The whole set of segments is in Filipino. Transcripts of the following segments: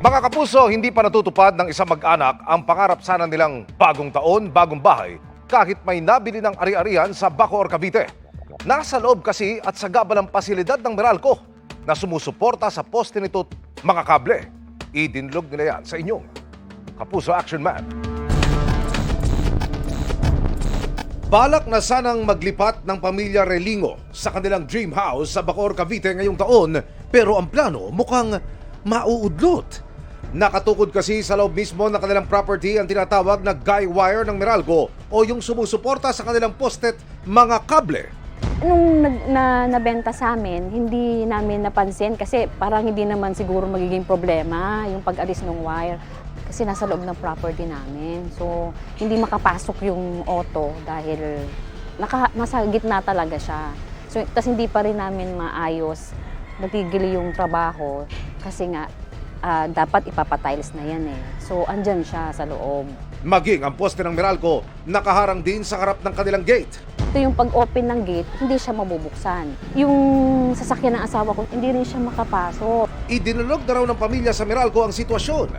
Mga kapuso, hindi pa natutupad ng isang mag-anak ang pangarap sana nilang bagong taon, bagong bahay, kahit may nabili ng ari-arian sa Bacoor, Cavite. Nasa loob kasi at sa gabalang pasilidad ng Meralco na sumusuporta sa poste nito mga kable. Idinlog nila yan sa inyong Kapuso Action Man. Balak na sanang maglipat ng pamilya Relingo sa kanilang dream house sa Bacoor, Cavite ngayong taon, pero ang plano mukhang mauudlot. Nakatukod kasi sa loob mismo ng kanilang property ang tinatawag na guy wire ng Meralco o yung sumusuporta sa kanilang postet mga kable. Nung nabenta sa amin, hindi namin napansin kasi parang hindi naman siguro magiging problema yung pag-alis ng wire kasi nasa loob ng property namin. So, hindi makapasok yung auto dahil nasa gitna talaga siya. So, tas hindi pa rin namin maayos, natigil yung trabaho kasi nga dapat ipapatiles na yan eh. So, andyan siya sa loob. Maging ang poste ng Meralco nakaharang din sa harap ng kanilang gate. Ito yung pag-open ng gate, hindi siya mabubuksan. Yung sasakyan ng asawa ko, hindi rin siya makapasok. Idinulog na raw ng pamilya sa Meralco ang sitwasyon.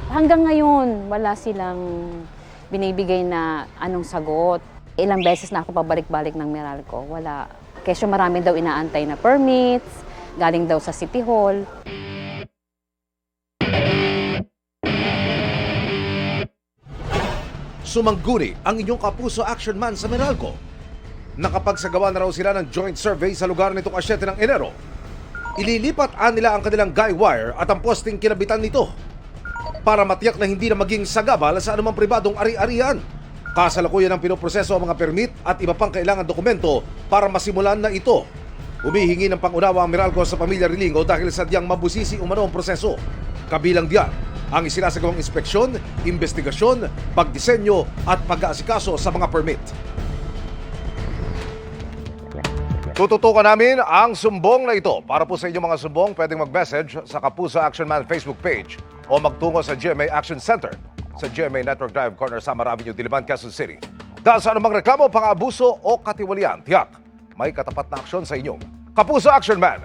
Hanggang ngayon, wala silang binibigay na anong sagot. Ilang beses na ako pabalik-balik ng Meralco, wala. Kesyo marami daw inaantay na permits, galing daw sa City Hall. Sumangguni ang inyong Kapuso Action Man sa Meralco. Nakapagsagawa na raw sila ng joint survey sa lugar nitong 7 ng Enero. Ililipat nila ang kanilang guy wire at ang posting kinabitan nito para matiyak na hindi na maging sagabal sa anumang pribadong ari-arian. Kasalukuyan ang pinoproseso ang mga permit at iba pang kailangan dokumento para masimulan na ito. Humihingi ng pangunawa ang Meralco sa pamilya Relingo dahil sadyang mabusisi umano ang proseso. Kabilang diyan ang isinasagawang inspeksyon, investigasyon, pagdisenyo at pag-aasikaso sa mga permit. Tututukan namin ang sumbong na ito. Para po sa inyong mga sumbong, pwedeng mag-message sa Kapuso Action Man Facebook page o magtungo sa GMA Action Center sa GMA Network Drive, Corner Samar Avenue, Diliman, Quezon City. Dahil sa anumang reklamo, pang-abuso o katiwalian, tiyak, may katapat na aksyon sa inyong Kapuso Action Man.